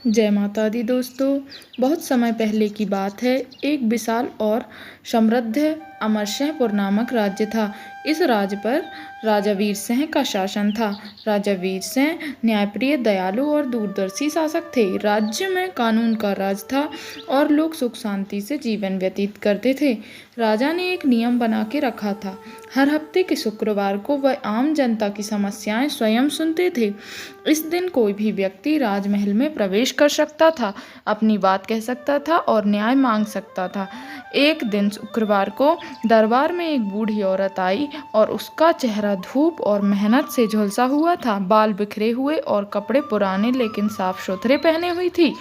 जय माता दी दोस्तों। बहुत समय पहले की बात है। एक विशाल और समृद्ध अमरसिंहपुर नामक राज्य था। इस राज्य पर राजा वीर सिंह का शासन था। राजा वीर सिंह न्यायप्रिय, दयालु और दूरदर्शी शासक थे। राज्य में कानून का राज था और लोग सुख शांति से जीवन व्यतीत करते थे। राजा ने एक नियम बना के रखा था। हर हफ्ते के शुक्रवार को वह आम जनता की समस्याएं स्वयं सुनते थे। इस दिन कोई भी व्यक्ति राजमहल में प्रवेश कर सकता था, अपनी बात कह सकता था और न्याय मांग सकता था। एक दिन शुक्रवार को दरबार में एक बूढ़ी औरत आई और उसका चेहरा धूप और मेहनत से झुलसा हुआ था। बाल बिखरे हुए और कपड़े पुराने लेकिन साफ सुथरे पहने हुई थी।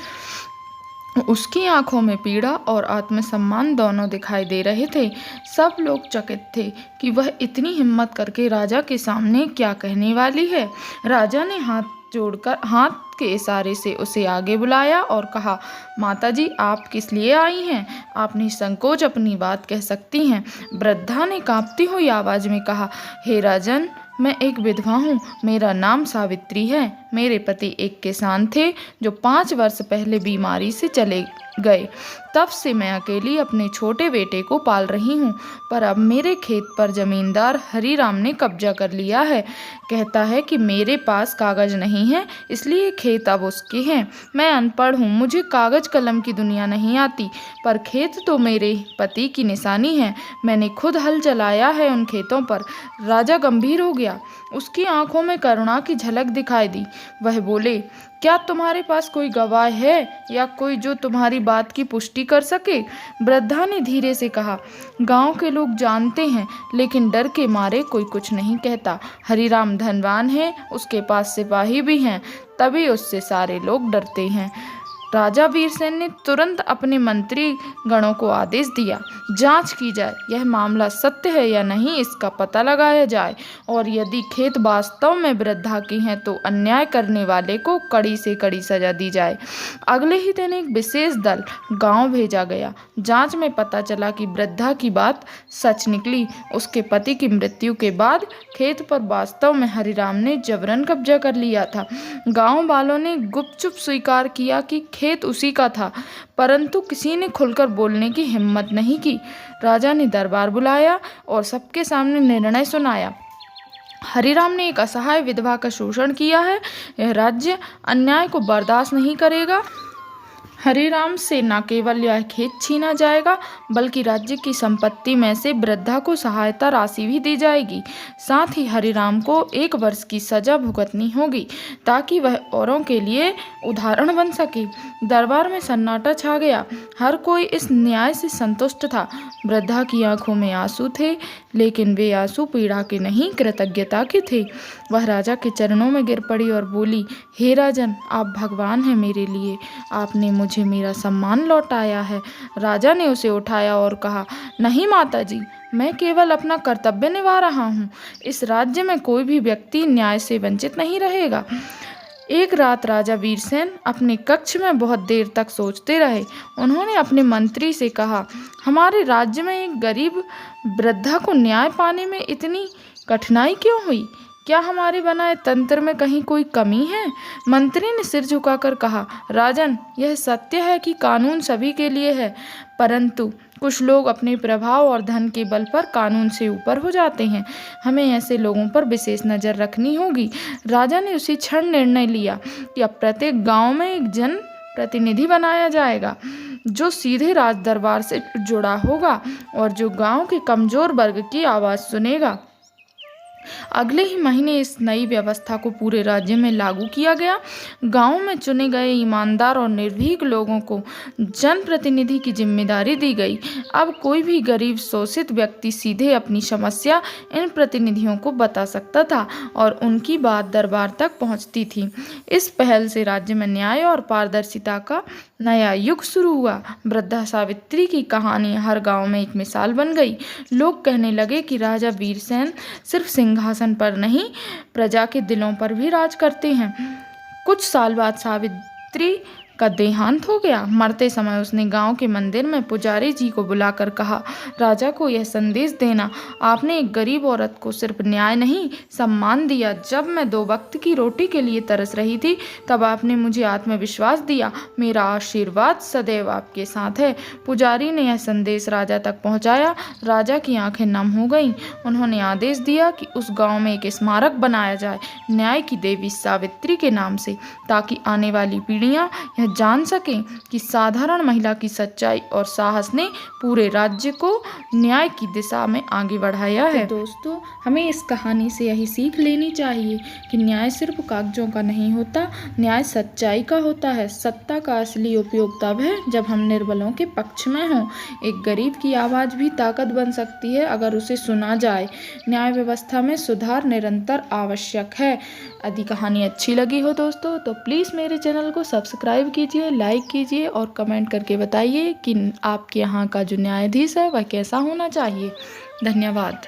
उसकी आंखों में पीड़ा और आत्मसम्मान दोनों दिखाई दे रहे थे। सब लोग चकित थे कि वह इतनी हिम्मत करके राजा के सामने क्या कहने वाली है। राजा ने हाथ के इशारे से उसे आगे बुलाया और कहा, माताजी, आप किस लिए आई हैं? आप निसंकोच अपनी बात कह सकती हैं। वृद्धा ने कांपती हुई आवाज में कहा, हे राजन, मैं एक विधवा हूँ। मेरा नाम सावित्री है। मेरे पति एक किसान थे जो 5 वर्ष पहले बीमारी से चले गए। तब से मैं अकेली अपने छोटे बेटे को पाल रही हूँ, पर अब मेरे खेत पर जमींदार हरीराम ने कब्जा कर लिया है। कहता है कि मेरे पास कागज नहीं है, इसलिए खेत अब उसके हैं। मैं अनपढ़ हूँ, मुझे कागज कलम की दुनिया नहीं आती, पर खेत तो मेरे पति की निशानी है। मैंने खुद हल चलाया है उन खेतों पर। राजा गंभीर हो गया। उसकी आंखों में करुणा की झलक दिखाई दी। वह बोले, क्या तुम्हारे पास कोई गवाह है या कोई जो तुम्हारी बात की पुष्टि कर सके? वृद्धा ने धीरे से कहा, गांव के लोग जानते हैं, लेकिन डर के मारे कोई कुछ नहीं कहता। हरीराम धनवान है, उसके पास सिपाही भी हैं, तभी उससे सारे लोग डरते हैं। राजा वीरसेन ने तुरंत अपने मंत्री गणों को आदेश दिया, जांच की जाए, यह मामला सत्य है या नहीं इसका पता लगाया जाए, और यदि खेत वास्तव में वृद्धा की हैं तो अन्याय करने वाले को कड़ी से कड़ी सजा दी जाए। अगले ही दिन एक विशेष दल गांव भेजा गया। जांच में पता चला कि वृद्धा की बात सच निकली। उसके पति की मृत्यु के बाद खेत पर वास्तव में हरिराम ने जबरन कब्जा कर लिया था। गांव वालों ने गुपचुप स्वीकार किया कि खेत उसी का था, परंतु किसी ने खुलकर बोलने की हिम्मत नहीं की। राजा ने दरबार बुलाया और सबके सामने निर्णय सुनाया। हरिराम ने एक असहाय विधवा का शोषण किया है। यह राज्य अन्याय को बर्दाश्त नहीं करेगा। हरिराम से न केवल यह खेत छीना जाएगा, बल्कि राज्य की संपत्ति में से वृद्धा को सहायता राशि भी दी जाएगी। साथ ही हरिराम को 1 वर्ष की सजा भुगतनी होगी, ताकि वह औरों के लिए उदाहरण बन सके। दरबार में सन्नाटा छा गया। हर कोई इस न्याय से संतुष्ट था। वृद्धा की आंखों में आंसू थे, लेकिन वे आंसू पीड़ा के नहीं, कृतज्ञता के थे। वह राजा के चरणों में गिर पड़ी और बोली, हे राजन, आप भगवान हैं मेरे लिए। आपने मुझे मेरा सम्मान लौटाया है। राजा ने उसे उठाया और कहा, नहीं माताजी, मैं केवल अपना कर्तव्य निभा रहा हूँ। इस राज्य में कोई भी व्यक्ति न्याय से वंचित नहीं रहेगा। एक रात राजा वीरसेन अपने कक्ष में बहुत देर तक सोचते रहे। उन्होंने अपने मंत्री से कहा, हमारे राज्य में एक गरीब वृद्धा को न्याय पाने में इतनी कठिनाई क्यों हुई? क्या हमारे बनाए तंत्र में कहीं कोई कमी है? मंत्री ने सिर झुकाकर कहा, राजन, यह सत्य है कि कानून सभी के लिए है, परंतु कुछ लोग अपने प्रभाव और धन के बल पर कानून से ऊपर हो जाते हैं। हमें ऐसे लोगों पर विशेष नज़र रखनी होगी। राजा ने उसी क्षण निर्णय लिया कि अब प्रत्येक गांव में एक जन प्रतिनिधि बनाया जाएगा, जो सीधे राज दरबार से जुड़ा होगा और जो गांव के कमजोर वर्ग की आवाज़ सुनेगा। अगले ही महीने इस नई व्यवस्था को पूरे राज्य में लागू किया गया। गांव में चुने गए ईमानदार और निर्भीक लोगों को जनप्रतिनिधि की जिम्मेदारी दी गई। अब कोई भी गरीब शोषित व्यक्ति सीधे अपनी समस्या इन प्रतिनिधियों को बता सकता था और उनकी बात दरबार तक पहुंचती थी। इस पहल से राज्य में न्याय और पारदर्शिता का नया युग शुरू हुआ। वृद्धा सावित्री की कहानी हर गांव में एक मिसाल बन गई। लोग कहने लगे कि राजा वीरसेन सिर्फ सिंहासन पर नहीं, प्रजा के दिलों पर भी राज करते हैं। कुछ साल बाद सावित्री का देहांत हो गया। मरते समय उसने गांव के मंदिर में पुजारी जी को बुलाकर कहा, राजा को यह संदेश देना, आपने एक गरीब औरत को सिर्फ न्याय नहीं सम्मान दिया। जब मैं 2 वक्त की रोटी के लिए तरस रही थी तब आपने मुझे आत्मविश्वास दिया। मेरा आशीर्वाद सदैव आपके साथ है। पुजारी ने यह संदेश राजा तक पहुंचाया। राजा की आंखें नम हो गईं। उन्होंने आदेश दिया कि उस गांव में एक स्मारक बनाया जाए न्याय की देवी सावित्री के नाम से, ताकि आने वाली पीढ़ियां यह जान सकें कि साधारण महिला की सच्चाई और साहस ने पूरे राज्य को न्याय की दिशा में आगे बढ़ाया है। तो दोस्तों, हमें इस कहानी से यही सीख लेनी चाहिए कि न्याय सिर्फ कागजों का नहीं होता, न्याय सच्चाई का होता है। सत्ता का असली उपयोग तब है जब हम निर्बलों के पक्ष में हों। एक गरीब की आवाज़ भी ताकत बन सकती है अगर उसे सुना जाए। न्याय व्यवस्था में सुधार निरंतर आवश्यक है। यदि कहानी अच्छी लगी हो दोस्तों तो प्लीज़ मेरे चैनल को सब्सक्राइब कीजिए, लाइक कीजिए और कमेंट करके बताइए कि आपके यहाँ का जो न्यायाधीश है वह कैसा होना चाहिए। धन्यवाद।